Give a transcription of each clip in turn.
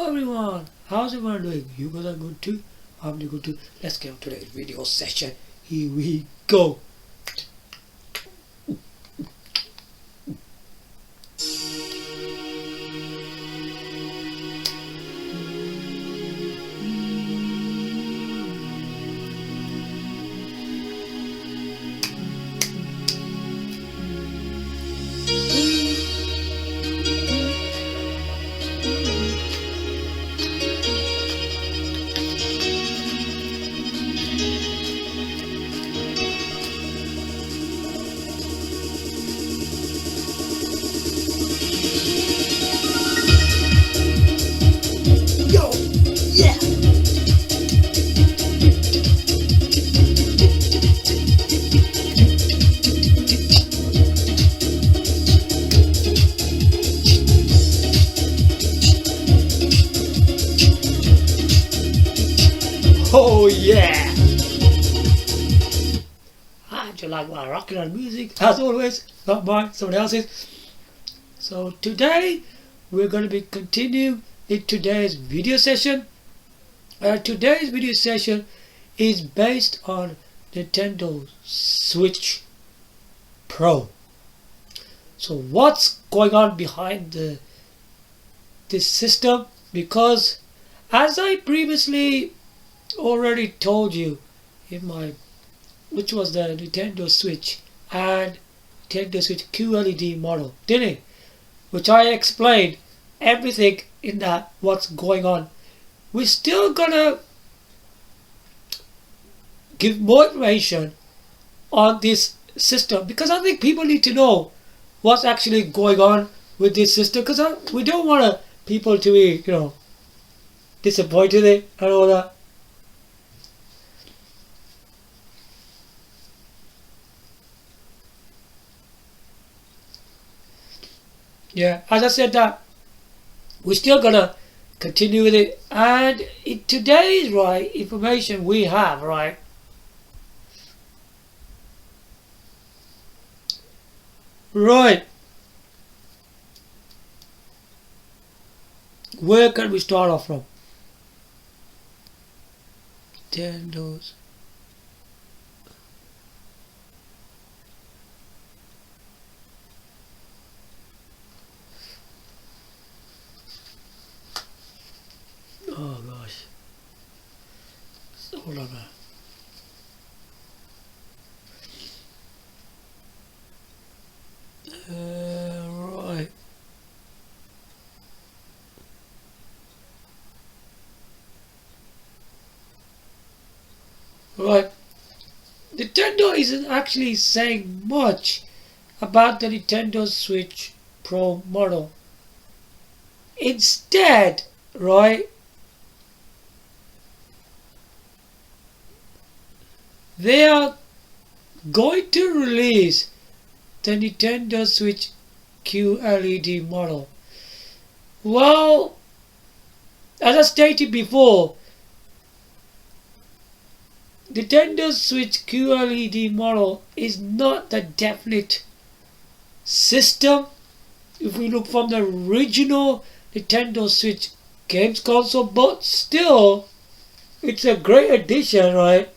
Hello everyone, how's everyone doing? You guys are good too? I'm doing good too. Let's get on today's video session. Here we go. Yo, yeah. Oh yeah! I do like my rock and roll music, as always, not mine, someone else's. So today we're going to be continuing in today's video session. Today's video session is based on Nintendo Switch Pro. So what's going on behind this system? Because as I previously already told you in my, which was the Nintendo Switch and Nintendo Switch QLED model, didn't it? Which I explained everything in that, what's going on. We're still gonna give more information on this system because I think people need to know what's actually going on with this system, because we don't want people to be, disappointed and all that. Yeah, as I said that, we're still gonna continue with it, and today's information we have, right, where can we start off from? Nintendo's. Oh gosh. Hold on now. Right. Right. Nintendo isn't actually saying much about the Nintendo Switch Pro model. Instead, right, they are going to release the Nintendo Switch QLED model. Well, as I stated before, Nintendo Switch QLED model is not the definite system. If we look from the original Nintendo Switch games console, but still, it's a great addition, right?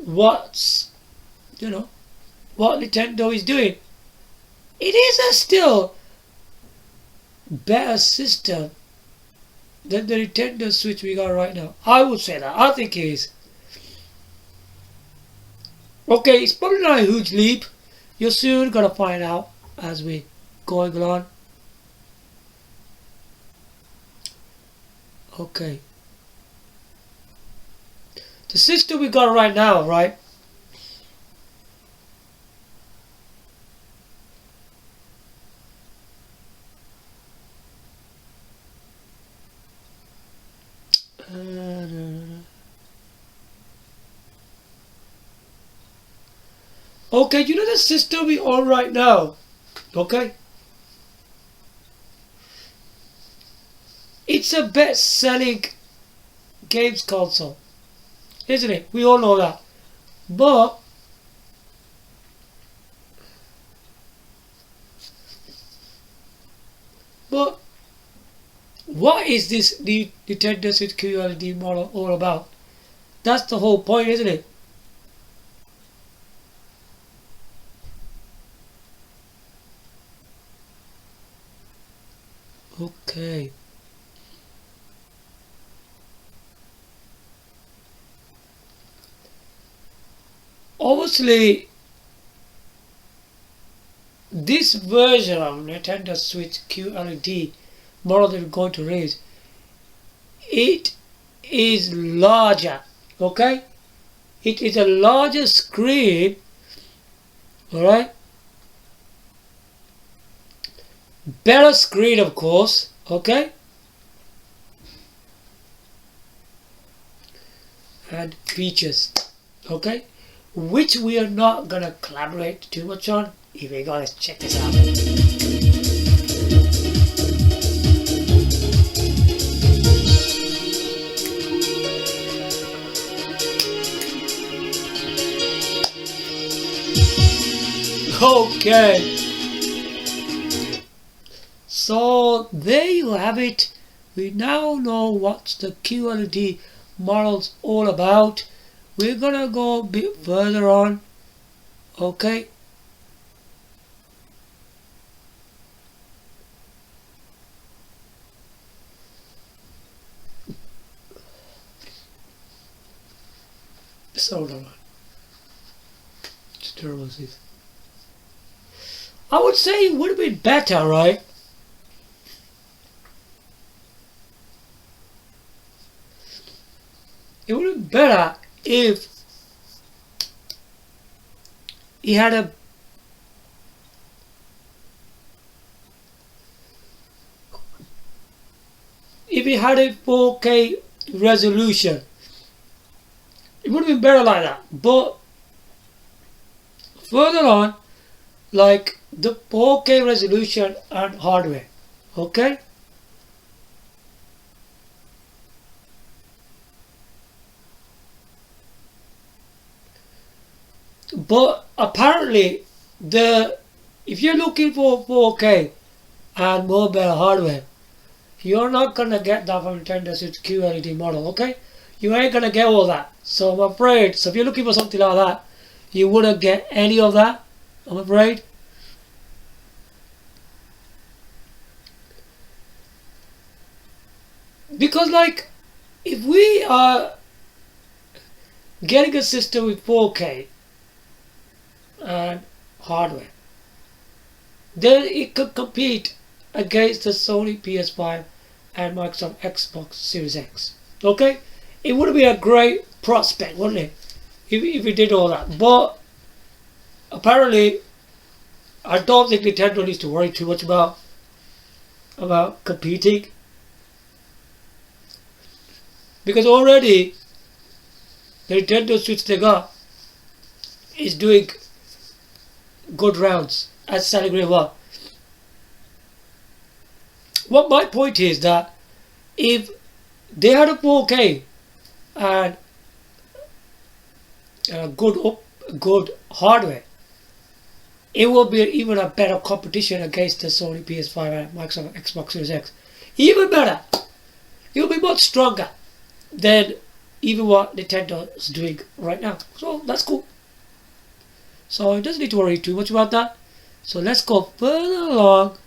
What Nintendo is doing. It is a still better system than the Nintendo Switch we got right now. I would say that. I think it is. Okay, it's probably not a huge leap. You're soon gonna find out as we going along. Okay. The system we got right now, right? Okay, you know the system we on right now, okay? It's a best-selling games console, isn't it? We all know that. But what is this Nintendo Switch QLED model all about? That's the whole point, isn't it? Okay. Obviously, this version of Nintendo Switch QLED model that we're going to raise, it is larger, okay? It is a larger screen, alright? Better screen, of course, okay? And features, okay? Which we are not gonna collaborate too much on. Here we go, let's check this out. Okay. So there you have it. We now know what the QLED model's all about. We're gonna go a bit further on. Okay. So it's terrible. I would say it would have been better, right? It would have been better if he had a if he had a 4K resolution. It would have been better like that. But further on, like the 4K resolution and hardware, okay? But apparently, if you're looking for 4K and mobile hardware, you're not gonna get that from Nintendo Switch QLED model, okay? You ain't gonna get all that. So I'm afraid. So if you're looking for something like that, you wouldn't get any of that, I'm afraid. Because like, if we are getting a system with 4K and hardware, then it could compete against the Sony PS5 and Microsoft Xbox Series X. Okay? It would be a great prospect, wouldn't it? If we did all that. But apparently, I don't think Nintendo needs to worry too much about competing. Because already, the Nintendo Switch they got is doing good rounds at selling really well. What my point is that if they had a 4K and good hardware, it will be even a better competition against the Sony PS5 and Microsoft Xbox Series X. Even better. It will be much stronger than even what Nintendo is doing right now. So that's cool. So it doesn't need to worry too much about that. So let's go further along.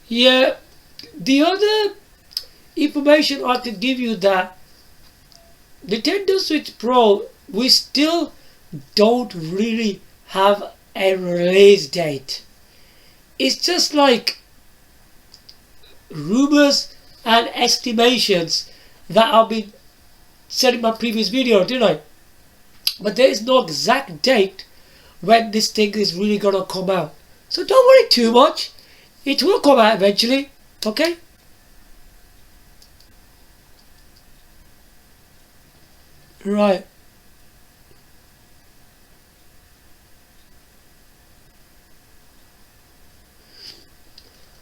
Yeah, the other information I can give you that Nintendo Switch Pro, we still don't really have a release date. It's just like rumors and estimations that I've been said in my previous video, didn't I? But there is no exact date when this thing is really gonna come out. So don't worry too much. It will come out eventually, okay? Right.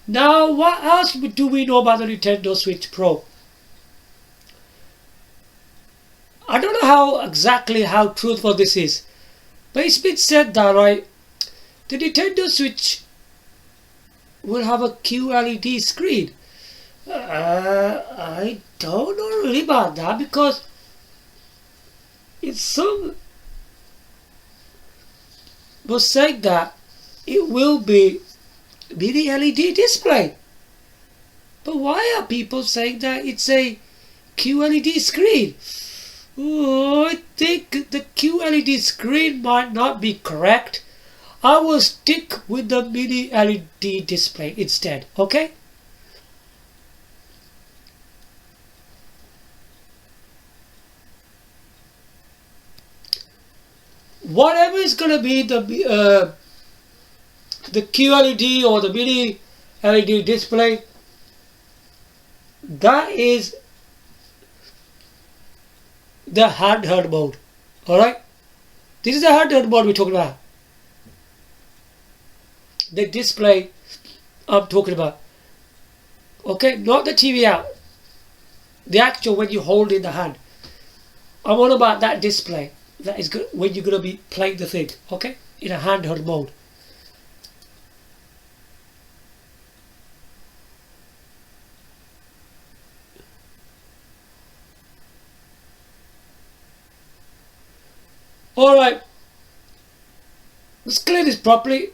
Now, what else do we know about the Nintendo Switch Pro? I don't know how truthful this is, but it's been said that, right, the Nintendo Switch will have a QLED screen. I don't know really about that, because it's some was saying that it will be mini LED display. But why are people saying that it's a QLED screen? Oh, I think the QLED screen might not be correct. I will stick with the mini LED display instead, okay? Whatever is going to be the QLED or the mini LED display, that is the handheld mode. Alright, this is the handheld mode we're talking about. The display I'm talking about. Okay, not the TV out. The actual when you hold in the hand. I'm on about that display. That is good when you're going to be playing the thing. Okay, in a handheld mode. Alright, let's clear this properly.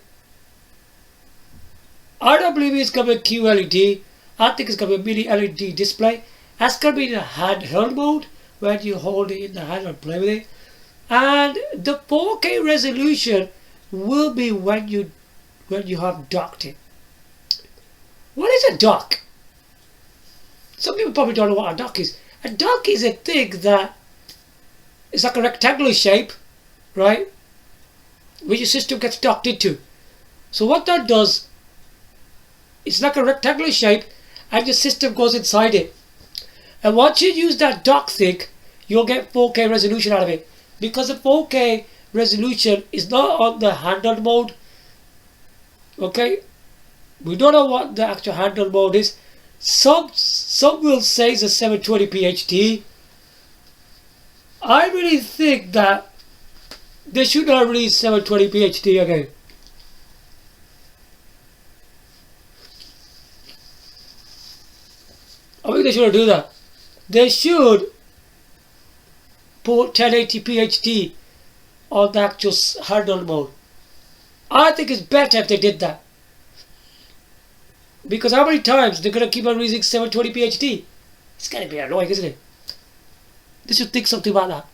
I don't believe it's going to be QLED. I think it's going to be a mini LED display. That's going to be in a handheld mode, where you hold it in the hand and play with it. And the 4K resolution will be when you have docked it. What is a dock? Some people probably don't know what a dock is. A dock is a thing that is like a rectangular shape, right? Where your system gets docked into. So what that does, it's like a rectangular shape and your system goes inside it. And once you use that dock thing, you'll get 4K resolution out of it. Because the 4K resolution is not on the handheld mode. Okay? We don't know what the actual handheld mode is. Some will say it's a 720p HD. I really think that they should not release 720p HD again. I think they shouldn't do that. They should put 1080p HD on the actual handheld mode. I think it's better if they did that. Because how many times they're going to keep on releasing 720p HD? It's going to be annoying, isn't it? They should think something about that.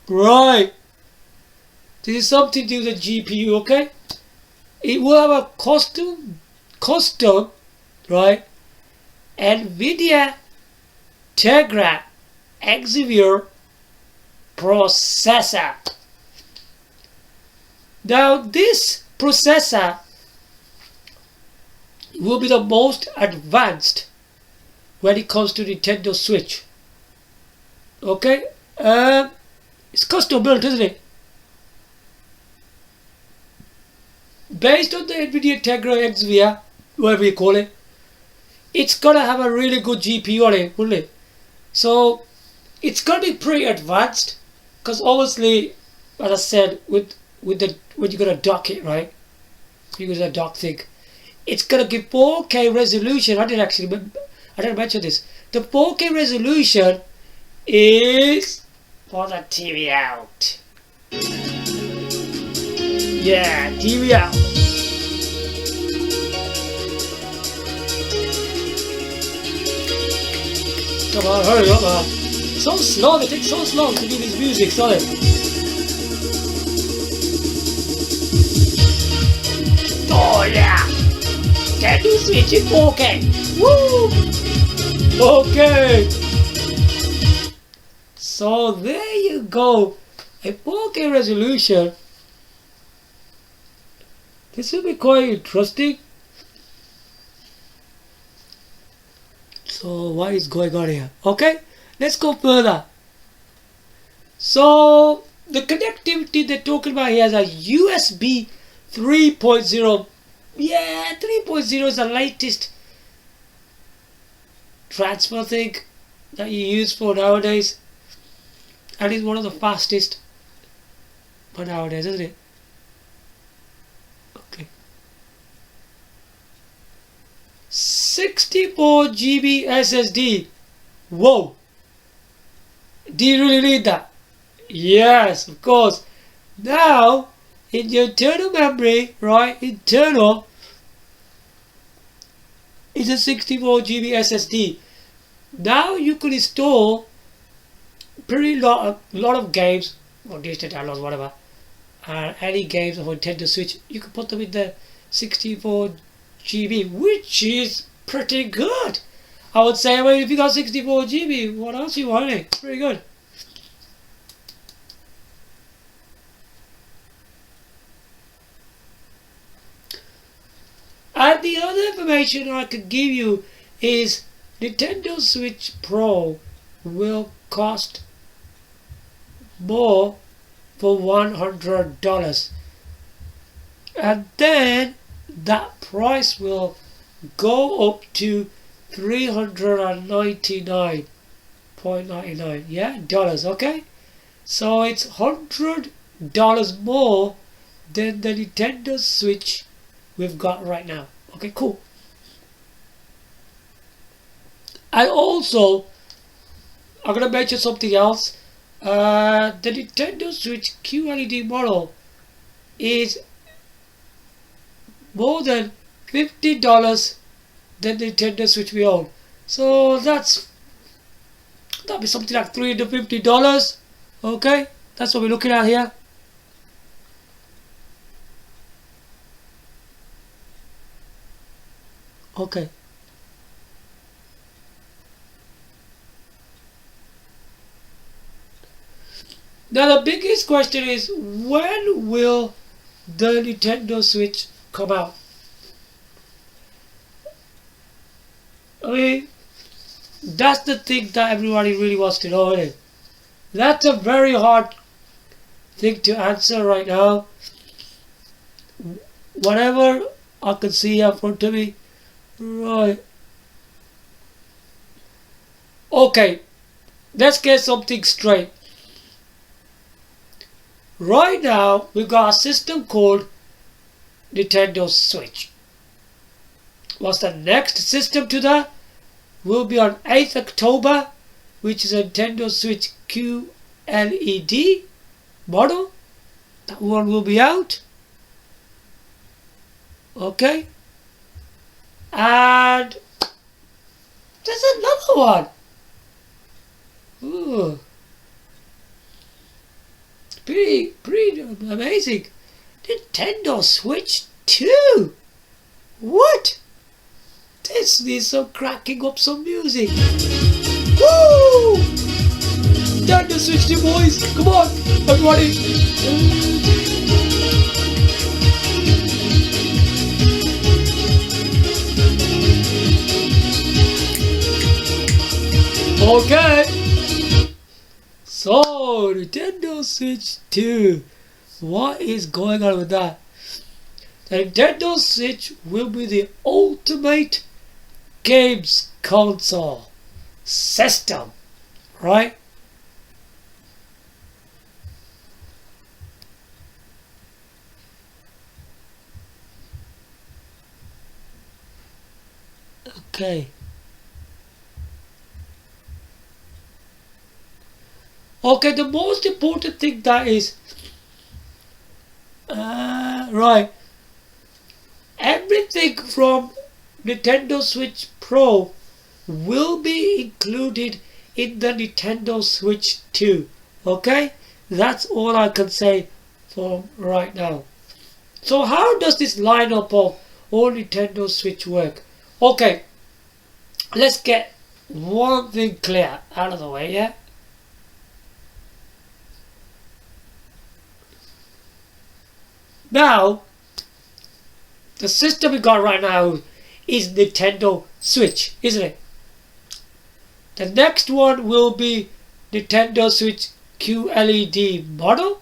Right. This is something to do with the GPU, okay? It will have a custom, right? NVIDIA Tegra Xavier processor. Now this processor will be the most advanced when it comes to Nintendo Switch. Okay, it's custom built, isn't it? Based on the NVIDIA Tegra Xavier, whatever you call it, it's gonna have a really good GPU on it, wouldn't it? So it's gonna be pretty advanced, because obviously, as I said, with the when you're gonna dock it, right? You use a dock thing. It's gonna give 4K resolution. I didn't mention this. The 4K resolution is for the TV out. Yeah, TV out. Come on, hurry up, man. So slow, they take so long to do this music, sorry. Oh yeah! Can you switch in 4K? Woo! Okay! So there you go. A 4K resolution. This will be quite interesting. So what is going on here? Okay, let's go further. So the connectivity they're talking about here is a USB 3.0. Yeah, 3.0 is the latest transfer thing that you use for nowadays, and it's one of the fastest for nowadays, isn't it? 64 GB SSD. Whoa! Do you really need that? Yes, of course. Now, in your internal memory, right, internal is a 64 GB SSD. Now you can install lot of games, or digital downloads, whatever, any games of Nintendo Switch. You can put them in the 64 GB, which is pretty good. I would say, I mean, if you got 64 GB, what else you want? Pretty good. And the other information I could give you is Nintendo Switch Pro will cost more for $100, and then that price will go up to $399.99, yeah, dollars. Okay, so it's $100 more than the Nintendo Switch we've got right now. Okay, cool. And also, I'm gonna mention something else. The Nintendo Switch QLED model is more than $50 than the Nintendo Switch we own. So that'll be something like $350. Okay, that's what we're looking at here. Okay. Now the biggest question is, when will the Nintendo Switch come out? I mean, that's the thing that everybody really wants to know, isn't it? That's a very hard thing to answer right now. Whatever I can see in front of me. Right. Okay, let's get something straight. Right now, we've got a system called Nintendo Switch. What's the next system to that? Will be on 8th October, which is a Nintendo Switch QLED model. That one will be out. Okay. And there's another one. Ooh. Pretty amazing. Nintendo Switch 2. What? This needs some cracking up some music. Woo! Nintendo Switch 2, boys. Come on, everybody. Okay. So, Nintendo Switch 2. What is going on with that? The Nintendo Switch will be the ultimate games console system, right? Okay. Okay, the most important thing that is, right, everything from Nintendo Switch Pro will be included in the Nintendo Switch 2. Okay, that's all I can say for right now. So how does this lineup of all Nintendo Switch work? Okay, let's get one thing clear out of the way, yeah? Now, the system we got right now is Nintendo Switch, isn't it? The next one will be Nintendo Switch QLED model.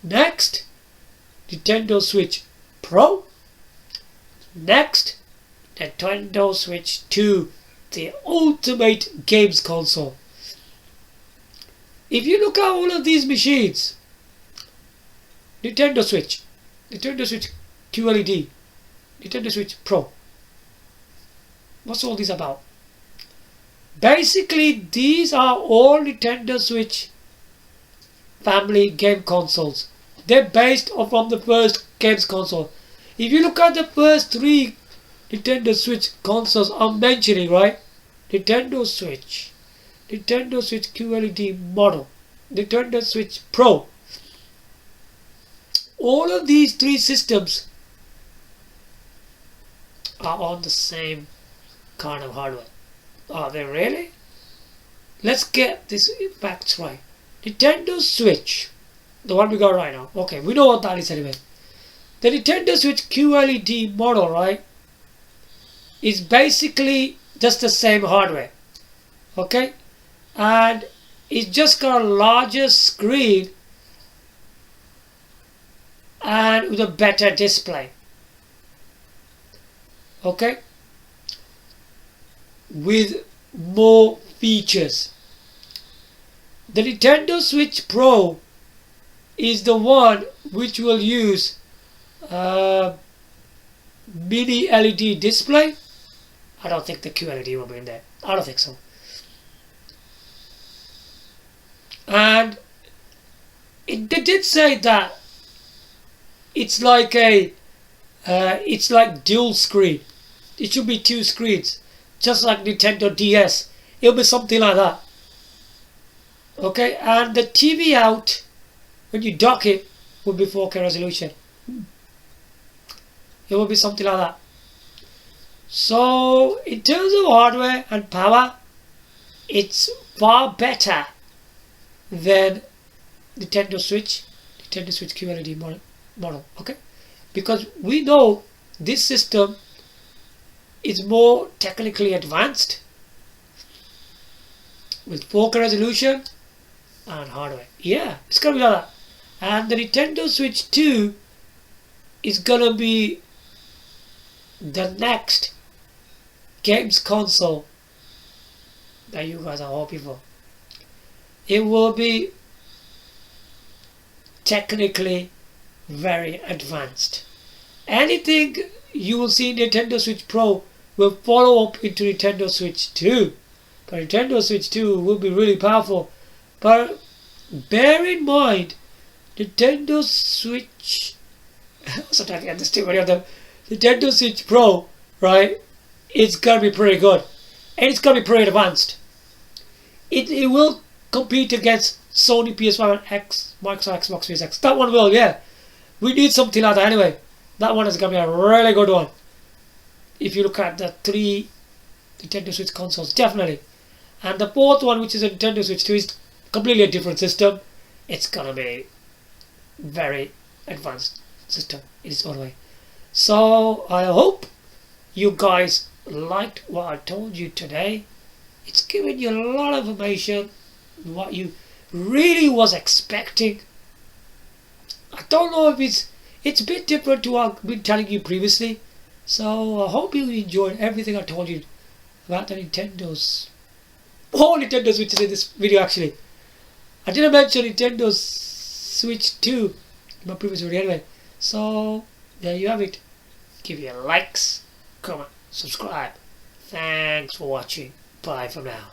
Next, Nintendo Switch Pro. Next, Nintendo Switch 2, the ultimate games console. If you look at all of these machines, Nintendo Switch QLED, Nintendo Switch Pro, What's all this about? Basically, these are all Nintendo Switch family game consoles. They're based from the first games console. If you look at the first three Nintendo Switch consoles I'm mentioning, right? Nintendo Switch QLED Model, Nintendo Switch Pro. All of these three systems are on the same kind of hardware. Are they really? Let's get these facts right. Nintendo Switch, the one we got right now. Okay, we know what that is anyway. The Nintendo Switch QLED model, right, is basically just the same hardware. Okay? And it's just got a larger screen and with a better display. Okay? With more features. The Nintendo Switch Pro is the one which will use mini LED display. I don't think the QLED will be in there. I don't think so. And they did say that it's like it's like dual screen. It should be two screens, just like Nintendo DS. It'll be something like that. Okay, and the TV out, when you dock it, will be 4K resolution. It will be something like that. So, in terms of hardware and power, it's far better than Nintendo Switch QLED model. Okay, because we know this system is more technically advanced with 4K resolution and hardware. Yeah, it's gonna be like that. And the Nintendo Switch 2 is gonna be the next games console that you guys are hoping for. It will be technically very advanced. Anything you will see in Nintendo Switch Pro will follow up into Nintendo Switch 2. But Nintendo Switch 2 will be really powerful. But bear in mind, Nintendo Switch sometimes I get this too many of them. Nintendo Switch Pro, right? It's gonna be pretty good. And it's gonna be pretty advanced. It will compete against Sony PS5 and Microsoft Xbox Series X. That one will, yeah. We need something like that anyway. That one is gonna be a really good one. If you look at the three Nintendo Switch consoles, definitely. And the fourth one, which is a Nintendo Switch 2, is completely a different system. It's gonna be very advanced system in its own way. So I hope you guys liked what I told you today. It's given you a lot of information, what you really was expecting. I don't know if it's a bit different to what I've been telling you previously. So I hope you enjoyed everything I told you about the all Nintendo Switches in this video. Actually, I didn't mention Nintendo Switch 2 in my previous video anyway. So there you have it. Give your likes, comment, subscribe. Thanks for watching. Bye for now.